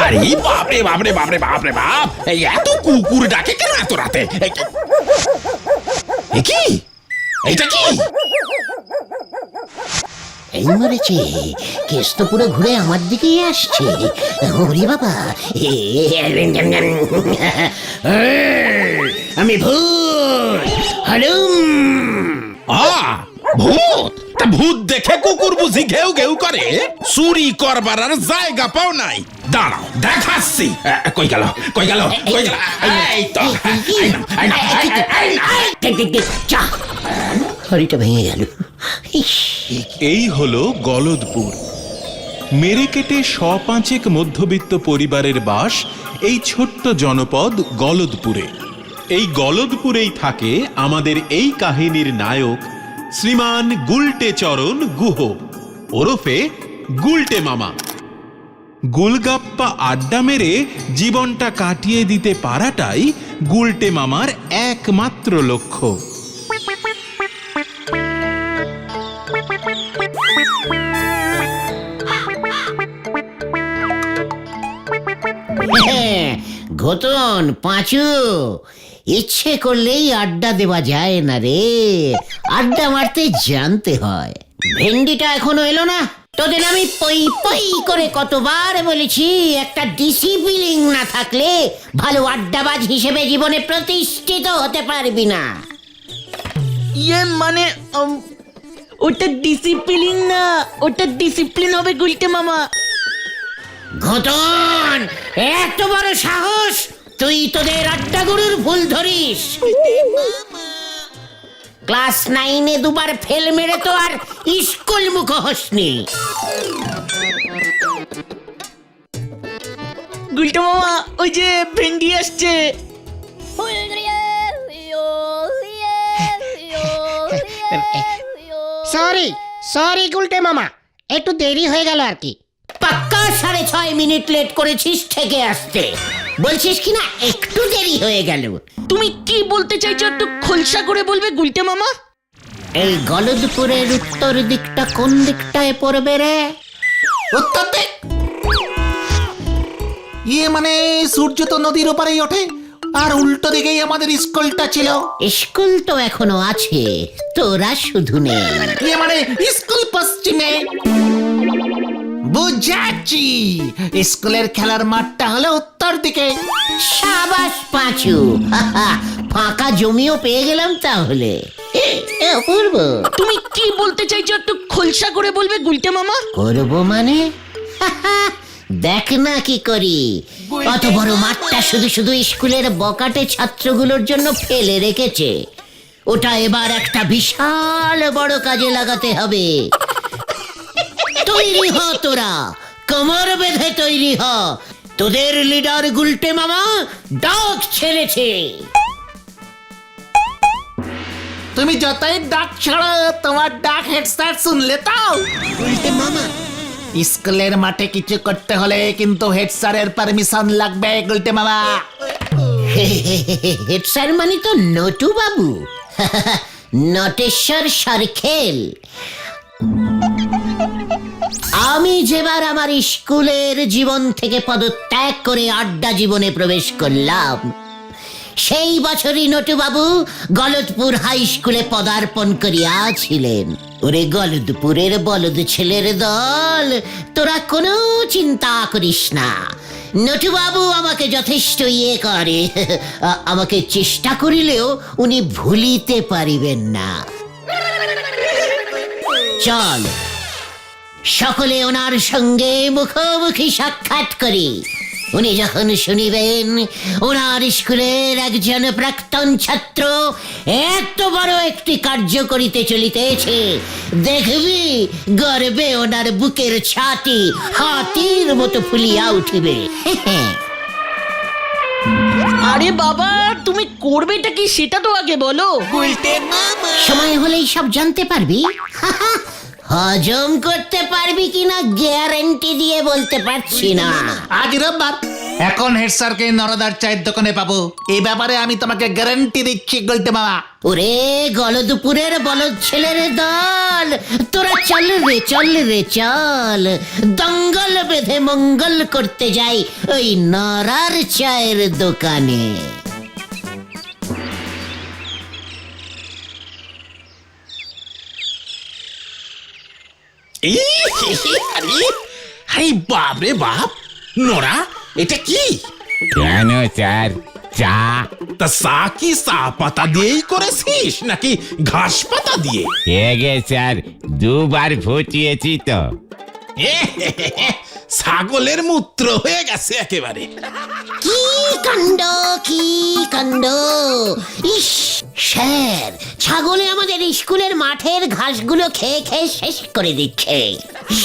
আরে বাপরে বাপরে বাপরে বাপরে বাপ, এই এত কুকুর ডাকে কেন এত রাতে? কি এটা কি? এই মরেছে, কেস তো পুরো ঘুরে আমার দিকেই আসছে। ওরে বাবা, আমি ভূত হালুম। ভূত? তা ভূত দেখে কুকুর বুঝি ঘেউ ঘেউ করে? চুরি করবার আর জায়গা পাও নাই? দাঁড়াও দেখাচ্ছি। কই গেল কই গেল কই গেল? এই তো, হরিটা ভেঙে গেল। এই হলো গলদপুর। মেরে কেটে 105 মধ্যবিত্ত পরিবারের বাস এই ছোট্ট জনপদ গলদপুরে। এই গলদপুরেই থাকে আমাদের এই কাহিনীর নায়ক শ্রীমান গুলটে চরণ গুহ, ওরফে গুলটে মামা। গুলগাপ্পা আড্ডা মেরে জীবনটা কাটিয়ে দিতে পারাটাই গুলটে মামার একমাত্র লক্ষ্য। ঘটন পাঁচু, ইচ্ছে করলেই আড্ডা দেওয়া যায় না রে, আড্ডা মারতে জানতে হয়। ভেন্ডিটা এখনো এলো না? তোদের আমি পই পই করে কতবার বলেছি, একটা ডিসিপ্লিন না থাকলে ভালো আড্ডাবাজ হিসেবে জীবনে প্রতিষ্ঠিত হতে পারবি না। ইয়ে মানে ওটা ডিসিপ্লিন না, ওটা ডিসিপ্লিন হবে গুলটে মামা। ঘটন, এত বড় সাহস, তুই তোদের আড্ডা গুরুর ভুল ধরিস। ক্লাস 9-এ দুবার ফেল মেরে তো আর স্কুল মুখ হসনি। গুলটে মামা, ওই যে ভেন্ডি আসছে। সরি সরি গুলটে মামা, একটু দেরি হয়ে গেল আর কি। পাক্কা 6.5 মিনিট লেট করেছিস থেকে আসতে, বলছিস কিনা একটু দেরি হয়ে গেল। তুমি কি বলতে চাইছো একটু খোলসা করে বলবে গুলটে মামা? এই গলদপুরের উত্তর দিকটা কোন দিকটায় পড়বে রে? উত্তর দিক? ইয়ে মানে সূর্য তো নদীর ওপারেই ওঠে, আর উল্টো দিকেই আমাদের স্কুলটা ছিল। স্কুল তো এখনো আছে, তোরা শুধু নেই। ইয়ে মানে স্কুল পশ্চিমে। বুঝাচ্ছি, স্কুলের খেলার মাঠটা হলো উত্তর দিকে। সাবাস পাঁচু, ফাঁকা জমিও পেয়ে গেলাম তাহলে। অপূর্ব, তুমি কি বলতে চাইছো একটু খোলসা করে বলবে গুলটে মামা? করবো মানে? দেখ না কি করি। অত বড় মাঠটা শুধু শুধু স্কুলের বকাটে ছাত্রগুলোর জন্য ফেলে রেখেছে, ওটা এবার একটা বিশাল বড় কাজে লাগাতে হবে। তৈরি হ তোরা, কোমর বেঁধে তৈরি হ, তোদের লিডার গুলটে মামা ডাক ছেড়েছে। তুমি যতই ডাক ছাড়ো, তোমার ডাক হেড স্যার শুনলে তো। গুলটে মামা, স্কুলের মাঠে কিছু করতে হলে কিন্তু হেড স্যারের পারমিশন লাগবে গুলটে মামা। হেড স্যার মানে তো নটু বাবু, নটেশ্বর সরখেল। আমি যেবার আমার স্কুলের জীবন থেকে পদত্যাগ করে আড্ডা জীবনে প্রবেশ করলাম, সেই বছরই নটুবাবু গলদপুর হাই স্কুলে পদার্পণ করিয়াছিলেন। ওরে গলদপুরের বলদ ছেলের দল, তোরা কোনো চিন্তা করিস না, নটুবাবু আমাকে যথেষ্ট ইয়ে করে, আমাকে চেষ্টা করিলেও উনি ভুলিতে পারিবেন না। চল সকলে ওনার সঙ্গে মুখোমুখি সাক্ষাৎ করি। উনি যখন শুনিবেন ওনার স্কুলের একজন প্রাক্তন ছাত্র এত বড় একটি কার্য করিতে চলিতেছে, দেখবি গর্বে ওনার বুকের ছাতি হাতির মতো ফুলিয়া উঠিবে। আরে বাবা, তুমি করবেটা কি সেটা তো আগে বলো। সময় হলেই সব জানতে পারবি। হজম করতে পারবি কিনা গ্যারান্টি দিয়ে বলতে পারছি না। আজ রোববার, এখন হেড স্যারকে নরদার চায়ের দোকানে পাবো, এই ব্যাপারে আমি তোমাকে গ্যারান্টি দিচ্ছি গুলটে মামা। ওরে গলদপুরের বলদ ছেলের দল, তোরা চল রে চল, দঙ্গল বেঁধে মঙ্গল করতে যাই ওই নরার চায়ের দোকানে। আরে বাপ রে বাপ, নোরা এটা কি? কেন স্যার, চা? তা চা কি চা পাতা দিয়েই করেছিস নাকি ঘাস পাতা দিয়ে? হেগে স্যার, দুবার ফুটিয়েছি তো। ছাগলের মূত্র হয়ে গেছে একেবারে। কি কাণ্ড, কি কাণ্ড! ইস স্যার, ছাগলে আমাদের স্কুলের মাঠের ঘাসগুলো খেয়ে খেয়ে শেষ করে দিচ্ছে।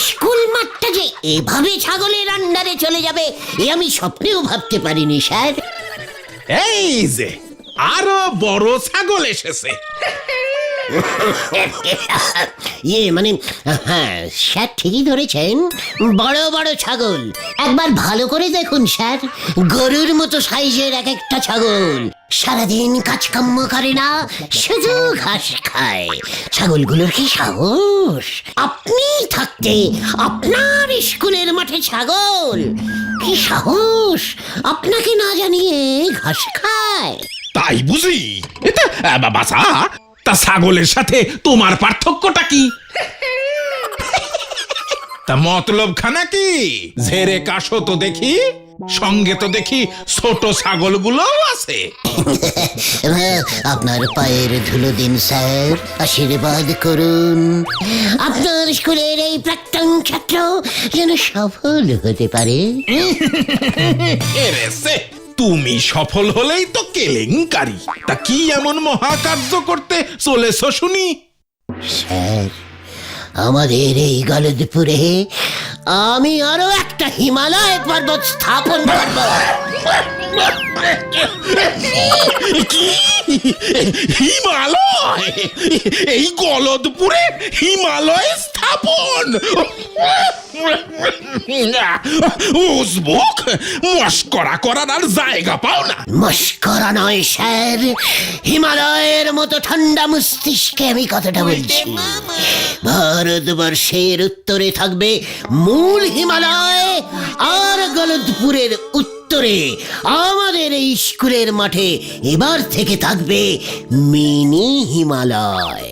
স্কুল মাঠটা যে এভাবে ছাগলের আন্ডারে চলে যাবে এ আমি স্বপ্নেও ভাবতে পারিনি স্যার। এই যে আরো বড় ছাগল এসেছে। মানে হ্যাঁ স্যার, ঠিকই ধরেছেন, বড় বড় ছাগল। একবার ভালো করে দেখুন স্যার, গরুর মতো সাইজের এক একটা ছাগল, সারাদিন কাজকর্ম করে না, শুধু ঘাস খায়। ছাগলগুলোর কি সাহস! আপনি থাকতে আপনার স্কুলের মাঠে ছাগল, কি সাহস! আপনাকে না জানিয়ে ঘাস খায়। তাই বুঝি? এটা বাসা, তা ছাগলের সাথে তোমার পার্থক্যটা কি? তা মতলব খানা কি? ঝেড়ে কাশো তো দেখি, সঙ্গে তো দেখি ছোট ছাগলগুলোও আছে। আপনার পায়ের ধুলো দিন স্যার, আশীর্বাদ করুন আপনার স্কুলের এই প্রাক্তন ছাত্র যেন সফল হতে পারে। এরেছে, তুমি সফল হলেই তো কেলেঙ্কারি। তা কি এমন মহাকার্য করতে চলেছো শুনি? স্যার, আমাদের এই গলদপুরে আমি আরো একটা হিমালয় পর্বত স্থাপন করব। কি? হিমালয়? এই গলদপুরে হিমালয় স্থাপন? উজবুক, মস্করা করার আর জায়গা পাও না। মস্করা নয় স্যার, হিমালয়ের মতো ঠান্ডা মস্তিষ্কে আমি কথাটা বলছি। ভারতবর্ষের উত্তরে থাকবে মূল হিমালয়, আর গলদপুরের উত্তরে আমাদের এই স্কুলের মাঠে এবার থেকে থাকবে মিনি হিমালয়।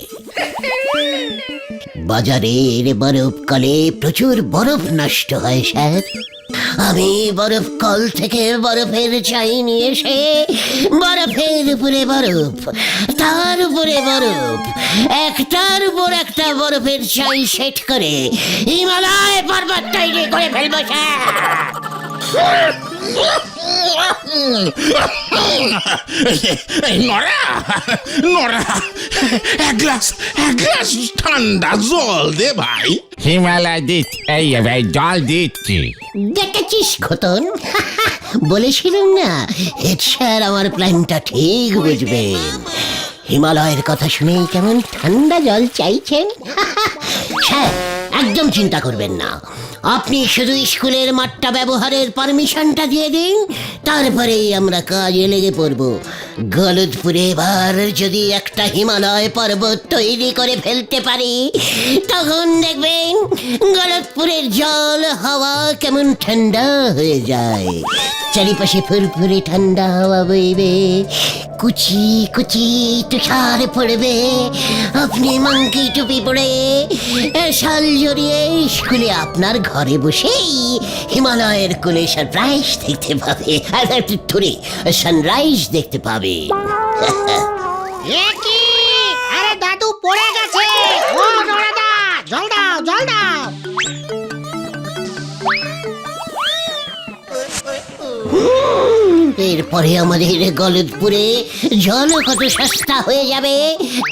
বাজারের বরফকালে প্রচুর বরফ নষ্ট হয় স্যার, আমি বরফ কল থেকে বরফের চাই নিয়ে এসে বরফের উপরে বরফ, তার উপরে বরফ, একটার উপর একটা বরফের চাই সেট করে হিমালয় পর্বত তৈরি করে ফেলবো স্যার। নরা, নরা, এক গ্লাস ঠান্ডা জল দে ভাই। হিমালয় দিচ্ছি, এই ভাই জল দিচ্ছি। দেখেছিস খতন, বলেছিলাম না হেড স্যার আমার প্ল্যানটা ঠিক বুঝবেন। হিমালয়ের কথা শুনেই কেমন ঠান্ডা জল চাইছেন। স্যার, একদম চিন্তা করবেন না, আপনি শুধু স্কুলের মাঠটা ব্যবহারের পারমিশনটা দিয়ে দিন, তারপরেই আমরা কাজে লেগে পড়ব। গলদপুরে এবার যদি একটা হিমালয় পর্বত তৈরি করে ফেলতে পারি, তখন দেখবেন গলদপুরের জল হাওয়া কেমন ঠান্ডা হয়ে যায়। চারিপাশে ফুরফুরে ঠান্ডা হাওয়া বইবে, কুচি কুচি তুষার পড়বে, আপনি মাংকি টুপি পরে শাল জড়িয়ে স্কুলে আপনার ঘরে বসেই হিমালয়ের কোলে সানরাইজ দেখতে পাবে, সানরাইজ দেখতে পাবে। এ কি? আরে দাদু পড়ে গেছে! ও নরাদা, জল দাও, জল দাও! এরপরে আমাদের গলদপুরে জল কত সস্তা হয়ে যাবে,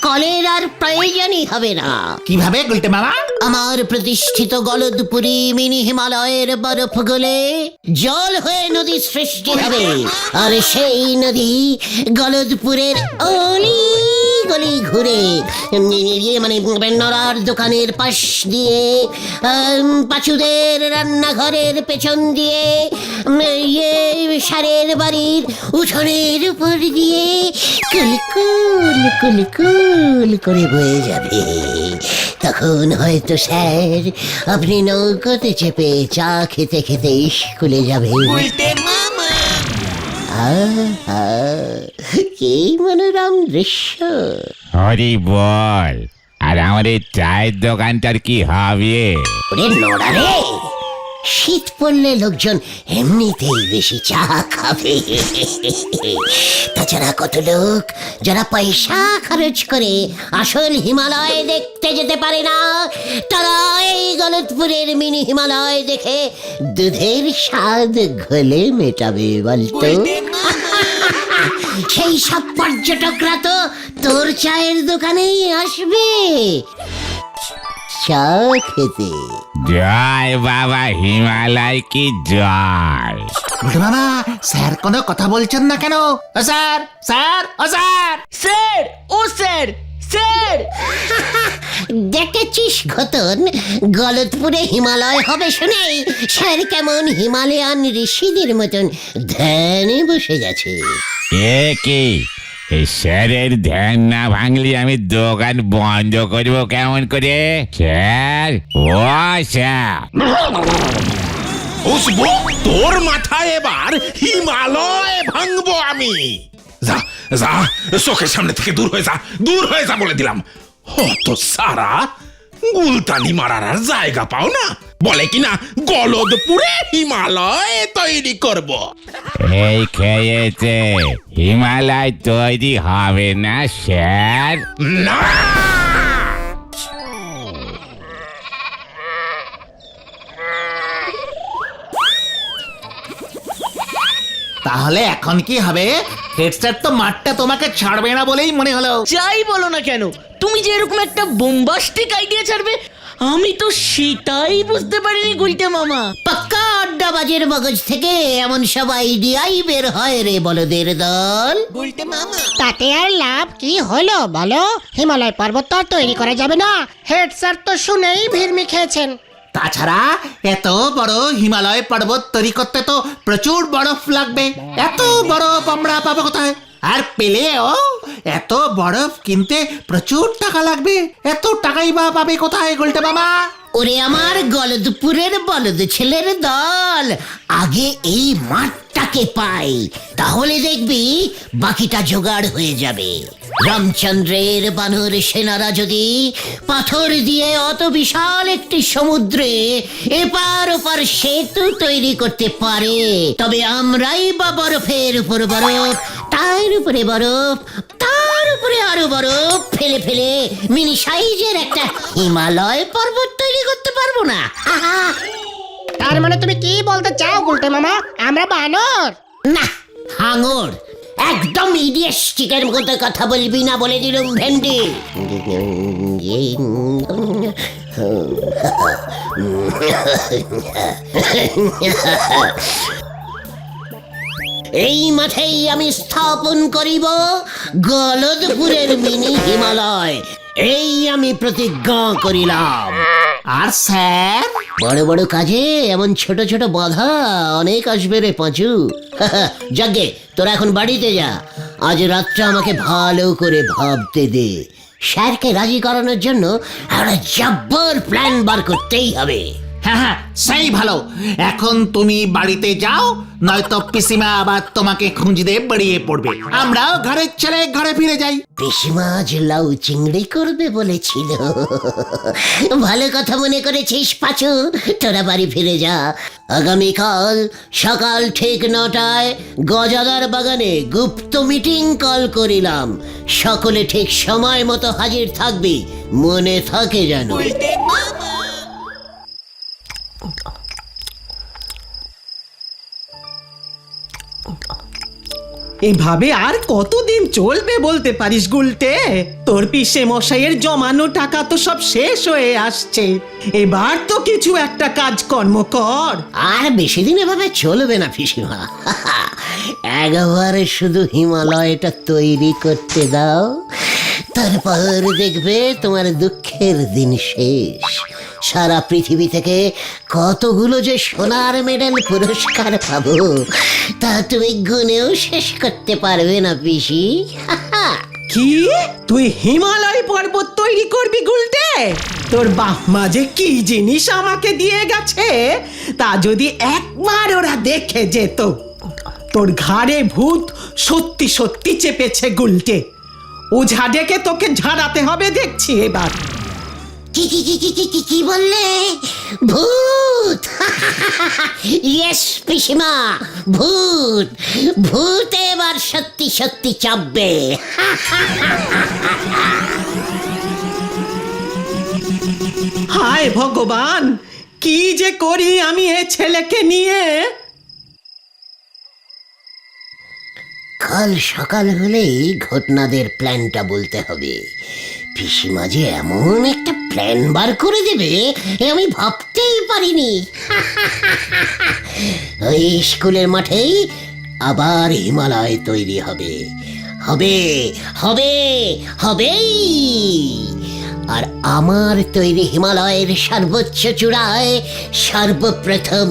কলের আর প্রয়োজনই হবে না। কিভাবে গুলটে মামা? আমার প্রতিষ্ঠিত গলদপুরি মিনি হিমালয়ের বরফ গলে জল হয়ে নদী সৃষ্টি হবে, আর সেই নদী গলদপুরের অলি গলি ঘুরে মানে নরার দোকানের পাশ দিয়ে, পাঁচুদের রান্নাঘরের পেছন দিয়ে, সারের বাড়ির উঠোনের উপর দিয়ে কুলকুল কুলকুল করে বয়ে যাবে। তখন হয়তো স্যার আপনি নৌকোতে চেপে চা খেতে খেতে স্কুলে যাবেন। আহা, কি মনোরম দৃশ্য। হরি বল, আর আমার এই চায়ের দোকানটার কি হবে? ওরে নোড়া রে, শীত পড়লে লোকজন এমনিতেই বেশি চা খাবে। তাছাড়া কত লোক যারা পয়সা খরচ করে আসল হিমালয় দেখতে যেতে পারে না, তারা এই গলতপুরের মিনি হিমালয় দেখে দুধের স্বাদ ঘোলে মেটাবে বলতো। সেই সব পর্যটকরা তো তোর চায়ের দোকানেই আসবে চা খেতে। জয় বাবা হিমালয় কি জয়। গুলটে মামা, স্যার কোনো কথা বলছেন না কেন? ও স্যার, স্যার, ও স্যার। স্যার, ও স্যার, স্যার। দেখেছিস ঘতন, গলতপুরে হিমালয় হবে শুনেই স্যার কেমন হিমালয়ান ঋষিদের মতন ধ্যানে বসে গেছে। এ কি, এই স্যারের ধ্যান না ভাঙলি আমি দোকান বন্ধ করবো কেমন করে? স্যার, ও স্যার। বুঝবো তোর মাথায় এবার হিমালয় ভাঙবো আমি। যা যা, চোখের সামনে থেকে দূর হয়ে যা, দূর হয়ে যা বলে দিলাম। হত সারা, গুলতানি মারার আর জায়গা পাও না, বলে কিনা গলদপুরে হিমালয় তৈরি করব। এই খেয়েছে, হিমালয় তৈরি হবে না স্যার। না, তাহলে এখন কি হবে? হেড স্যার তো মাঠটা তোমাকে ছাড়বে না বলেই মনে হলো। যাই বলো না কেন, তুমি যে এরকম একটা বোম্বাস্টিক আইডিয়া ছাড়বে আমি তো সেটাই বুঝতে পারিনি গুলটে মামা। পাক্কা আড্ডাবাজের মগজ থেকে এমন সব আইডিয়াই বের হয় রে বলদের দল। তাতে আর লাভ কি হলো বলো? হিমালয় পর্বত তো আর তৈরি করা যাবে না। হেড স্যার তো শুনেই ভিড়মি খেয়েছেন। তাছাড়া এত বড় হিমালয় পর্বত তৈরি করতে তো প্রচুর বরফ লাগবে। এত বরফ আমরা পাবো কোথায়? আর পেলেও এত বরফ কিনতে প্রচুর টাকা লাগবে। এত টাকাই বা পাবে কোথায় গুলটে মামা? ওরে আমার গলদপুরের বলদ ছেলের দল, আগে এই মাঠটাকে পাই, তাহলে দেখবি বাকিটা জোগাড় হয়ে যাবে। রামচন্দ্রের বানর সেনারা যদি পাথর দিয়ে অত বিশাল একটি সমুদ্রে এপার ওপার সেতু তৈরি করতে পারে, তবে আমরাই বা বরফের উপর বরফ, তার উপরে বরফ, তার উপরে আরো বরফ ফেলে ফেলে মিনি সাইজের একটা হিমালয় পর্বত তৈরি করতে পারবো না। আহা! তার মানে তুমি কি বলতে চাও গুলটে মামা? আমরা বানর? না, হাঙর, একদম ইডিয়েস্টিকের মতো কথা বলবি না বলে দিলুম ভেন্ডি। এই মাঠেই আমি স্থাপন করিব গলদপুরের মিনি হিমালয়, এই আমি প্রতিজ্ঞা করিলাম। আর স্যার? বড় বড় কাজে এমন ছোট ছোট বাধা অনেক আসবে রে পাঁচু। যাগে, তোরা এখন বাড়িতে যা, আজ রাতটা আমাকে ভালো করে ভাবতে দে। স্যারকে রাজি করানোর জন্য একটা জব্বর প্ল্যান বার করতেই হবে। হ্যাঁ হ্যাঁ, সেই ভালো। এখন তুমি বাড়িতে যাও, নয়তো পিসিমা আবার তোমাকে খুঁজতে বেরিয়ে পড়বে। আমরাও ঘরের ছেলে ঘরে ফিরে যাই। পিসিমা আজ লাউ চিংড়ি করবে বলেছিল। ভালো কথা মনে করেছিস পাঁচু, তোরা বাড়ি ফিরে যা। আগামীকাল সকাল ঠিক 9টায় গজাদার বাগানে গুপ্ত মিটিং কল করিলাম। সকলে ঠিক সময় মতো হাজির থাকবি, মনে থাকে যেন। এভাবে আর কতদিন চলবে বলতে পারিস গুলটে? তোর পিসে মশাইয়ের জমানো টাকা তো সব শেষ হয়ে আসছে, এবার তো কিছু একটা কাজকর্ম কর। আর বেশি দিন এভাবে চলবে না পিসিমা। একবারে শুধু হিমালয়টা তৈরি করতে দাও, তারপর দেখবে তোমার দুঃখের দিন শেষ। সারা পৃথিবী থেকে কতগুলো যে সোনার মেডেল পুরস্কার পাবো তা তুমি গুনেও শেষ করতে পারবে না পিসি। কি তুই হিমালয় পর্বত তৈরি করবি গুলটে? তোর বাপ মা যে কি জিনিস আমাকে দিয়ে গেছে তা যদি একবার ওরা দেখে যেত। তোর ঘাড়ে ভূত সত্যি সত্যি চেপেছে গুলটে। ওঝা ডেকে তোকে ঝাড়াতে হবে দেখছি এবার। কি কি কি কি কি কি কি বললে? ভূত? ইয়েস পিসিমা, ভূত। ভূত এবার সত্যি সত্যি চাপবে। হায় ভগবান, কি যে করি আমি এ ছেলেকে নিয়ে। কাল সকাল হলেই ঘটনাদের প্ল্যানটা বলতে হবে। পিসিমা যে এমন একটা প্ল্যান বার করে দেবে এ আমি ভাবতেই পারিনি। ওই স্কুলের মাঠেই আবার হিমালয় তৈরি হবে, হবে হবে হবেই। আর আমার তৈরি হিমালয়ের সর্বোচ্চ চূড়ায় সর্বপ্রথম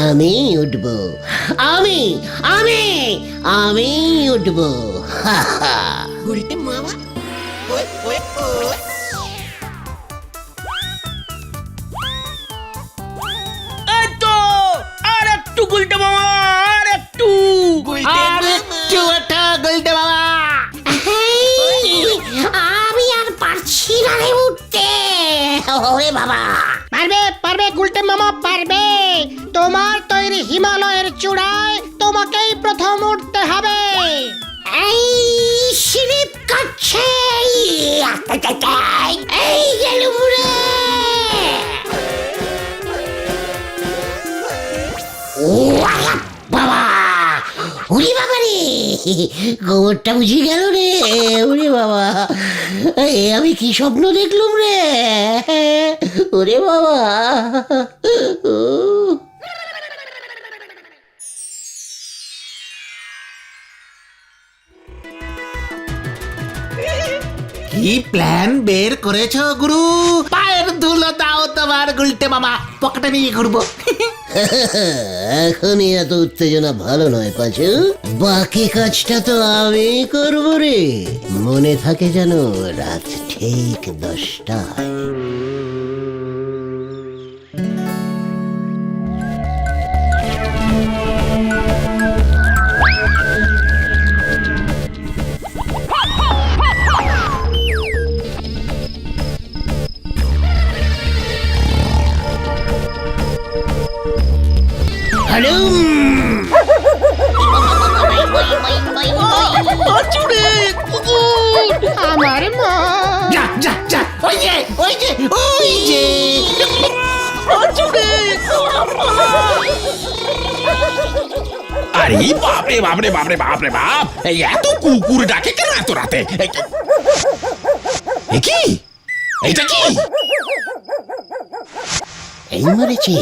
আমি উঠব। আমি আমি আমি উঠব। এই তো আর একটু গুলটে মামা, আর একটু। আমি আর পারছি না রে উঠতে। ওরে বাবা! পারবে পারবে গুলটে মামা পারবে। তোমার তৈরি হিমালয়ের চূড়ায় তোমাকেই প্রথম উঠতে হবে। এই স্লিপ কাটছে। এই গেলুম রে। ও বাবা! উড়ি বাবা রে, গোবরটা বুঝি গেল রে। ওরে বাবা, আমি কি স্বপ্ন দেখলুম রে। ওরে বাবা! কি প্ল্যান বের করেছো গুরু? পায়ের ধুলো দাও তোমার গুলটে মামা, পকেটে নিয়ে ঘুরবো। এখনই এত উত্তেজনা ভালো নয় পাচু। বাকি কাজটা তো আমি করবো রে। মনে থাকে যেন রাত ঠিক 10টায়। আমার মা। যা যা যা, ওই যে ওই যে ওই যে। আরে বাপরে বাপরে বাপরে বাপরে বাপ, এই এত কুকুর ডাকে কেন এত রাতে? এ কি? এটা কি? এই মরেছে,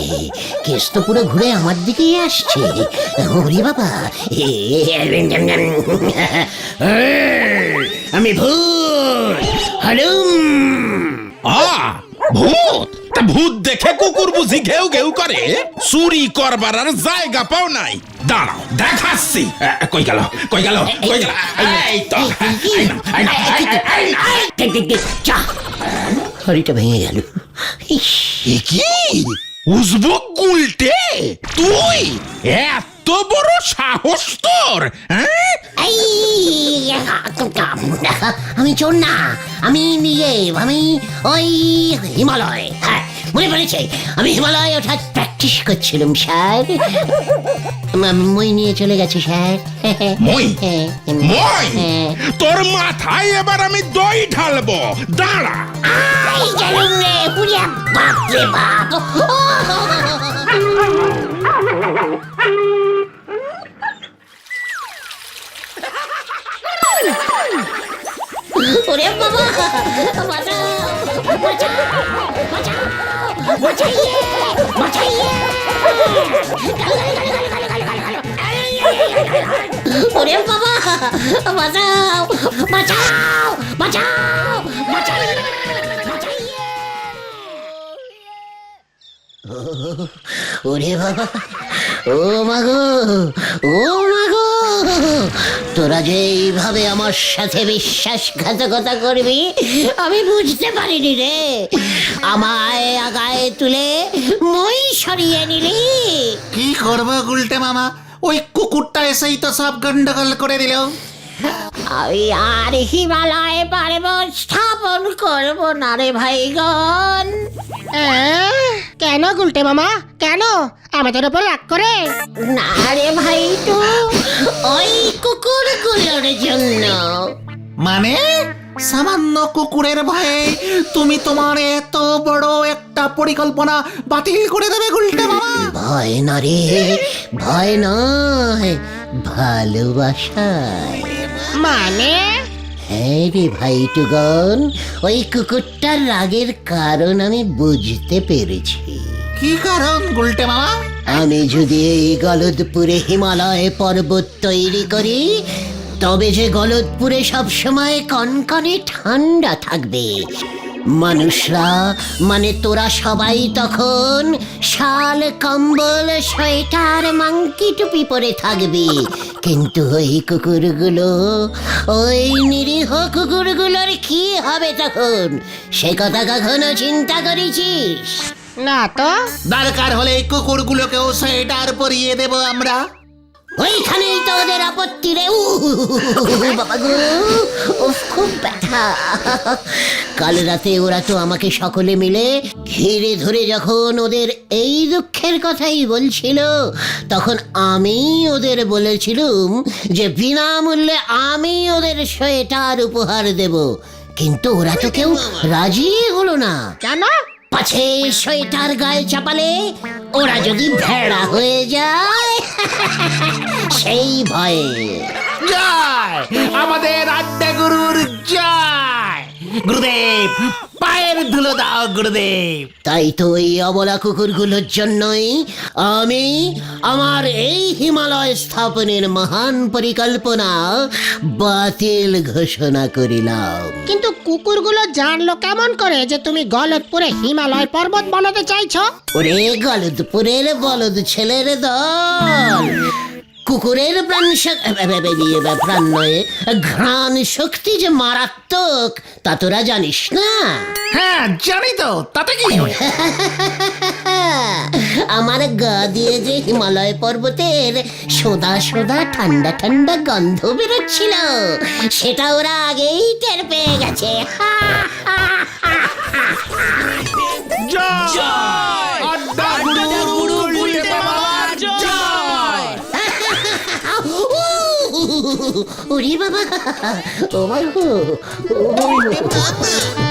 কেস তো পুরো ঘুরে আমার দিকেই আসছে। ওরে বাবা! আমি ভূত হলুম। ভূত? তা ভূত দেখে কুকুর বুঝি ঘেউ ঘেউ করে? চুরি করবার আর জায়গা পাও নাই। দাঁড়াও দেখাচ্ছি। কই গেল কই গেল কই গেল? এই তো, এই নাও, যা, ঘড়িটা ভেঙে গেল। এ কি? উজবুক গুলটে, তুই এত বড় সাহস তোর? হ্যাঁ? আমি চোর না, আমি নিজে, আমি ওই হিমালয়। হ্যাঁ, মনে পড়েছে, আমি হিমালয় ওঠার প্র্যাকটিস করছিলাম স্যার। মই নিয়ে চলে গেছে স্যার। মই? মই? তোর মাথায় এবার আমি দই ঢালবো, দাঁড়া। আই গেলুম রে, পুরিয়া বাপ রে বাপ। ওরে বাবা, বাঁচাও, বাঁচাও, বাঁচাও, বাঁচাইয়ে, বাঁচাইয়ে। ওরে বাবা, বাঁচাও, বাঁচাও, বাঁচাও, বাঁচাইয়ে, বাঁচাইয়ে। ওরে বাবা, ও মাগো, ও মাগো, তোরা যে এইভাবে আমার সাথে বিশ্বাসঘাতকতা করবি আমি বুঝতে পারিনি রে। আমায় আগায় তুলে মই সরিয়ে নিলি। কি করবো গুলটে মামা, ওই কুকুরটা এসেই তো সব গন্ডগোল করে দিল। আমি আর হিমালয় পর্বত স্থাপন করব না রে ভাইগণ। কেন গুলটে মামা, কেন আমাদের উপর রাগ করে? না রে ভাইটু, ওই কুকুরগুলোর জন্য। মানে সামান্য কুকুরের ভয়ে তুমি তোমার এত বড় একটা পরিকল্পনা বাতিল করে দেবে গুলটে মামা? ভয় না রে, ভয় নয়, ভালোবাসায়। মানে হ্যাঁ রে ভাইটুগণ, ওই কুকুরটার রাগের কারণ আমি বুঝতে পেরেছি। কি কারণ গুলটে মামা? আমি যদি এই গলদপুরে হিমালয় পর্বত তৈরি করি, তবে যে গলদপুরে সবসময় কনকনে ঠান্ডা থাকবে। মানুষরা মানে তোরা সবাই তখন শাল, কম্বল, সোয়েটার, মাংকি টুপি পরে থাকবি। কিন্তু ওই কুকুরগুলো, ওই নিরীহ কুকুরগুলোর কি হবে তখন, সে কথা কখনো চিন্তা করেছিস? না তো। দরকার হলে এই কুকুরগুলোকেও সোয়েটার পরিয়ে দেব আমরা। ওইখানেই তো ওদের আপত্তি রে। বাবা গো, উফ, খুব ব্যথা। কাল রাতে ওরা তো আমাকে সকলে মিলে ঘিরে ধরে যখন ওদের এই দুঃখের কথাই বলছিল, তখন আমি ওদের বলেছিলুম যে বিনামূল্যে আমি ওদের সোয়েটার উপহার দেব। কিন্তু ওরা তো কেউ রাজি হলো না। কেন? পাছে সোয়েটার গায়ে চাপালে ওরা যদি ভেড়া হয়ে যায় সেই ভয়ে। জয় আমাদের আড্ডা গুরুর জয়। গুরুদেব পায়ের ধুলো দাও গুরুদেব। তাই তো এই অবলা কুকুরগুলোর জন্যই আমি আমার এই হিমালয় স্থাপনের মহান পরিকল্পনা বাতিল ঘোষণা করিলাম। কিন্তু কুকুরগুলো জানলো কেমন করে যে তুমি গলদপুরে হিমালয় পর্বত বানাতে চাইছো? ওরে গলদপুরের বলদ ছেলের দল, কুকুরের প্রাণ নয়, ঘ্রাণ শক্তি যে মারাত্মক তা তোরা জানিস না? হ্যাঁ জানি তো, তাতে কি? আমার গা দিয়ে যে হিমালয় পর্বতের সোদা সোদা ঠান্ডা ঠান্ডা গন্ধ বেরোচ্ছিল, সেটা ওরা আগেই টের পেয়ে গেছে। আড্ডা গুরু গুলটে মামার জয়। ওরে বাবা, ও বাবা, ও বাবা।